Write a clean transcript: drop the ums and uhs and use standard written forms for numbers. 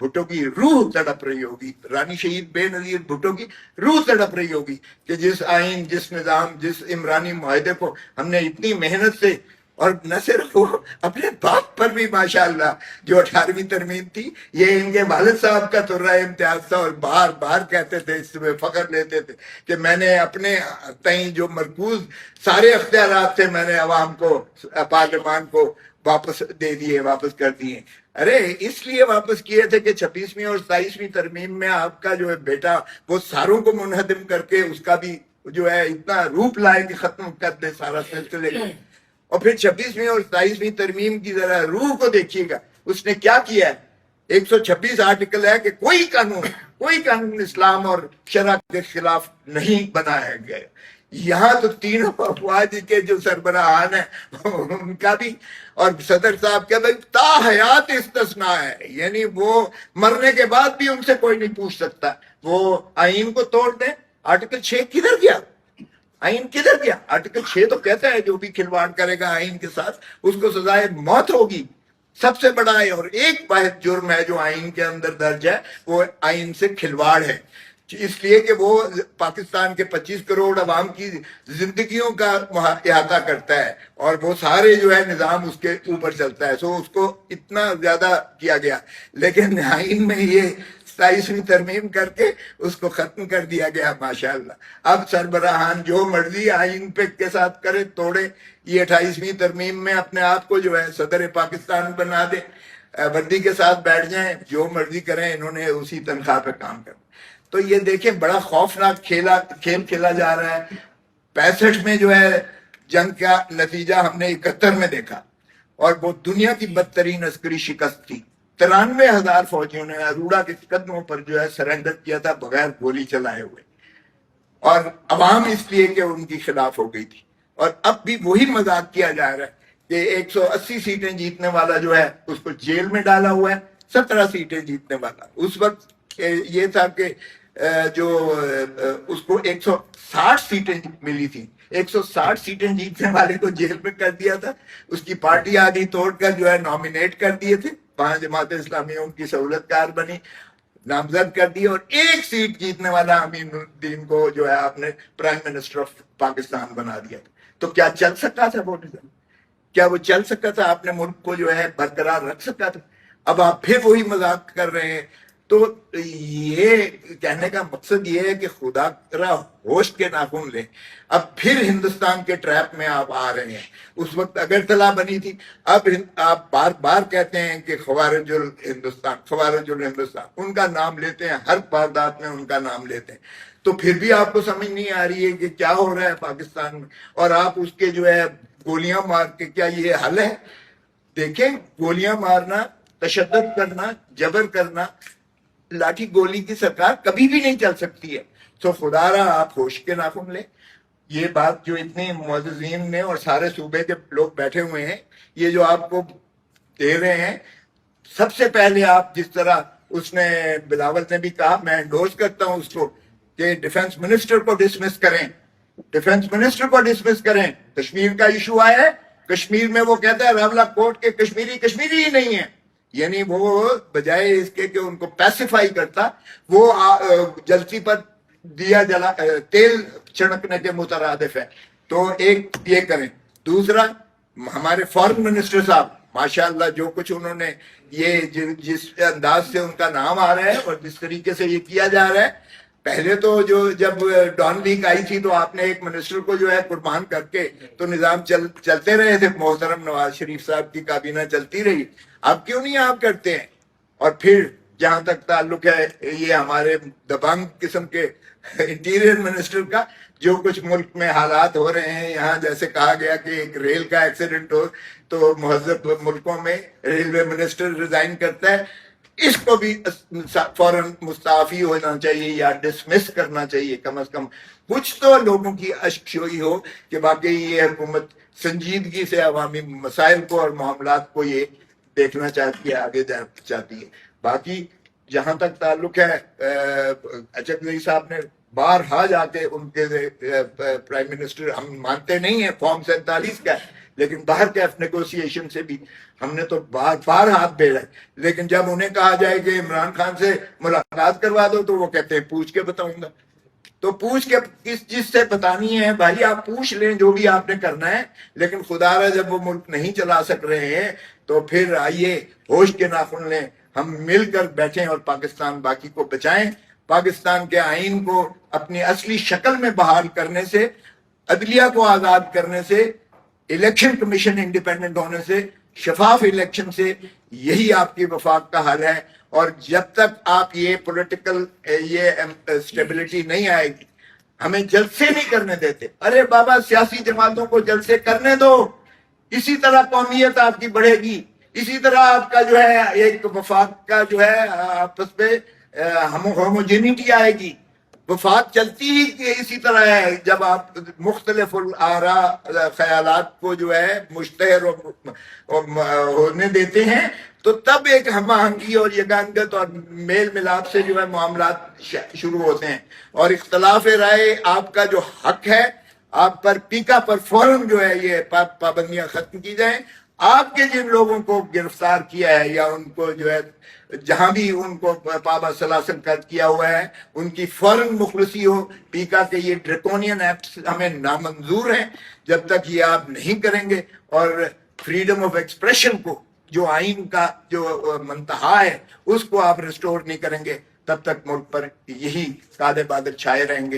بھٹو کی روح تڑپ رہی ہوگی, رانی شہید بے نظیر بھٹو کی روح تڑپ رہی ہوگی کہ جس آئین, جس نظام, جس عمرانی معاہدے کو ہم نے اتنی محنت سے, اور نہ صرف وہ اپنے باپ پر بھی ماشاءاللہ جو 18ویں ترمیم تھی, یہ ان کے والد صاحب کا ترہ امتیاز تھا, اور بار بار کہتے تھے, اس میں فخر لیتے تھے کہ میں نے اپنے تئیں جو مرکوز سارے اختیارات تھے میں نے عوام کو, پارلیمان کو واپس دے دیے, واپس کر دیے. ارے اس لیے واپس کیے تھے کہ 26ویں اور 27ویں ترمیم میں آپ کا جو ہے بیٹا وہ ساروں کو منہدم کر کے اس کا بھی جو ہے اتنا روپ لائے کہ ختم کر دے سارا سلسلے کو. اور پھر 26ویں اور 27ویں ترمیم کی ذرا روح کو دیکھیے گا, اس نے کیا کیا ہے. 126 آرٹیکل ہے کہ کوئی قانون اسلام اور شرع کے خلاف نہیں بنایا گیا. یہاں تو تینوں افواج کے جو سربراہان ہیں ان کا بھی, اور صدر صاحب کا بھی تا حیات استثناء ہے, یعنی وہ مرنے کے بعد بھی ان سے کوئی نہیں پوچھ سکتا. وہ آئین کو توڑ دیں, آرٹیکل 6 کدھر گیا, آئین کدھر گیا. آرٹیکل 6 تو کہتا ہے جو بھی کھلواڑ کرے گا آئین کے ساتھ اس کو سزائے موت ہوگی. سب سے بڑا ہے اور ایک واحد جرم ہے جو آئین کے اندر درج ہے, وہ آئین سے کھلواڑ ہے, اس لیے کہ وہ پاکستان کے 25 کروڑ عوام کی زندگیوں کا احاطہ کرتا ہے, اور وہ سارے جو ہے نظام اس کے اوپر چلتا ہے. سو اس کو اتنا زیادہ کیا گیا, لیکن آئین میں یہ 27ویں ترمیم کر کے اس کو ختم کر دیا گیا ماشاءاللہ. اب سربراہان جو مرضی آئین پہ کے ساتھ کرے, توڑے. یہ 28ویں ترمیم میں اپنے آپ کو جو ہے صدر پاکستان بنا دے, وردی کے ساتھ بیٹھ جائیں, جو مرضی کریں, انہوں نے اسی تنخواہ پہ کام کرنا. تو یہ دیکھیں بڑا خوفناک کھیل کھیلا جا رہا ہے. 65 میں جو ہے جنگ کا نتیجہ ہم نے 71 میں دیکھا, اور وہ دنیا کی بدترین عسکری شکست تھی. 93,000 فوجیوں نے اروڑا کے قدموں پر جو ہے سرنڈر کیا تھا بغیر گولی چلائے ہوئے, اور عوام اس لیے کہ ان کی خلاف ہو گئی تھی. اور اب بھی وہی مذاق کیا جا رہا ہے کہ 180 سیٹیں جیتنے والا جو ہے اس کو جیل میں ڈالا ہوا ہے, 17 سیٹیں جیتنے والا. اس وقت یہ تھا کہ جو اس کو 160 سیٹیں ملی تھی, 160 سیٹیں جیتنے والے کو جیل میں کر دیا تھا. اس کی پارٹی آدھی توڑ کر جو ہے نامینیٹ کر دیے تھے, 5 جماعت اسلامیہ ان کی سہولت کار بنی, نامزد کر دی, اور 1 سیٹ جیتنے والا امین الدین کو جو ہے آپ نے پرائم منسٹر آف پاکستان بنا دیا تھا. تو کیا چل سکا تھا وہ نظام؟ کیا وہ چل سکا تھا؟ آپ نے ملک کو جو ہے برقرار رکھ سکا تھا؟ اب آپ پھر وہی مذاق کر رہے ہیں. تو یہ کہنے کا مقصد یہ ہے کہ خدا را ہوش کے ناخن لیں. اب پھر ہندوستان کے ٹریپ میں آپ آ رہے ہیں. اس وقت اگرتلا بنی تھی, اب آپ بار بار کہتے ہیں کہ خوارج الہندوستان, ان کا نام لیتے ہیں, ہر واردات میں ان کا نام لیتے ہیں. تو پھر بھی آپ کو سمجھ نہیں آ رہی ہے کہ کیا ہو رہا ہے پاکستان میں, اور آپ اس کے جو ہے گولیاں مار کے, کیا یہ حل ہے؟ دیکھیں, گولیاں مارنا, تشدد کرنا, جبر کرنا, لاٹھی گولی کی سرکار کبھی بھی نہیں چل سکتی ہے. تو خدا را آپ ہوش کے ناخن لیں. یہ بات جو اتنے معززین نے اور سارے صوبے کے لوگ بیٹھے ہوئے ہیں, یہ جو آپ کو دے رہے ہیں, سب سے پہلے آپ جس طرح اس نے بلاول نے بھی کہا, میں انڈورس کرتا ہوں اس کو, کہ ڈیفنس منسٹر کو ڈسمس کریں, ڈیفنس منسٹر کو ڈسمس کریں. کشمیر کا ایشو آیا ہے, کشمیر میں وہ کہتا ہے راولہ کوٹ کے کشمیری ہی نہیں ہے. یعنی وہ بجائے اس کے کہ ان کو پیسیفائی کرتا, وہ جلسی پر دیا جلا تیل چھڑکنے کے مترادف ہے. تو ایک یہ کریں. دوسرا, ہمارے فارن منسٹر صاحب ماشاءاللہ جو کچھ انہوں نے, یہ جس انداز سے ان کا نام آ رہا ہے اور جس طریقے سے یہ کیا جا رہا ہے, پہلے تو جب ڈان لیگ آئی تھی تو آپ نے ایک منسٹر کو جو ہے قربان کر کے تو نظام چلتے رہے تھے, محترم نواز شریف صاحب کی کابینہ چلتی رہی. اب کیوں نہیں آپ کرتے ہیں؟ اور پھر جہاں تک تعلق ہے یہ ہمارے دبنگ قسم کے انٹیریئر منسٹر کا, جو کچھ ملک میں حالات ہو رہے ہیں یہاں, جیسے کہا گیا کہ ایک ریل کا ایکسیڈنٹ ہو تو مہذب ملکوں میں ریلوے منسٹر ریزائن کرتا ہے, اس کو بھی فوراً مستعفی ہونا چاہیے یا ڈسمس کرنا چاہیے. کم از کم کچھ تو لوگوں کی اشکشوئی ہو کہ واقعی یہ حکومت سنجیدگی سے عوامی مسائل کو اور معاملات کو یہ دیکھنا چاہتی ہے, آگے جانا چاہتی ہے. باقی جہاں تک تعلق ہے, اچھا صاحب نے بارہا جا کے ان کے پرائم منسٹر، ہم مانتے نہیں ہیں فارم 47 کا، لیکن باہر کے نیگوسیشن سے بھی ہم نے تو بار ہاتھ بھیجا، لیکن جب انہیں کہا جائے کہ عمران خان سے ملاقات کروا دو تو وہ کہتے ہیں پوچھ کے بتاؤں گا۔ تو پوچھ کے کس چیز سے بتانی ہے بھائی؟ آپ پوچھ لیں جو بھی آپ نے کرنا ہے، لیکن خدا را جب وہ ملک نہیں چلا سک رہے ہیں تو پھر آئیے ہوش کے ناخن لیں، ہم مل کر بیٹھیں اور پاکستان باقی کو بچائیں۔ پاکستان کے آئین کو اپنی اصلی شکل میں بحال کرنے سے، عدلیہ کو آزاد کرنے سے، الیکشن کمیشن انڈیپینڈنٹ ہونے سے، شفاف الیکشن سے، یہی آپ کی وفاق کا حل ہے۔ اور جب تک آپ یہ پولیٹیکل اسٹیبلٹی نہیں آئے گی، ہمیں جلسے نہیں کرنے دیتے، ارے بابا سیاسی جماعتوں کو جلسے کرنے دو، اسی طرح قومیت آپ کی بڑھے گی، اسی طرح آپ کا جو ہے ایک وفاق کا جو ہے آپس میں ہوموجینٹی آئے گی۔ وفاق چلتی ہی اسی طرح ہے، جب آپ مختلف الآراء خیالات کو جو ہے مشتہر ہونے دیتے ہیں تو تب ایک ہم آہنگی اور یگانگت اور میل ملاپ سے جو ہے معاملات شروع ہوتے ہیں۔ اور اختلاف رائے آپ کا جو حق ہے، آپ پر پیکا پر فوراً جو ہے یہ پابندیاں ختم کی جائیں۔ آپ کے جن لوگوں کو گرفتار کیا ہے یا ان کو جو ہے جہاں بھی ان کو پابا سلاسل قید کیا ہوا ہے، ان کی فوراً مخلصی ہو۔ پیکا کے یہ ڈریکونین ایکٹس ہمیں نامنظور ہیں۔ جب تک یہ آپ نہیں کریں گے اور فریڈم آف ایکسپریشن کو، جو آئین کا جو منتہا ہے، اس کو آپ ریسٹور نہیں کریں گے، تب تک ملک پر یہی کالے بادل چھائے رہیں گے۔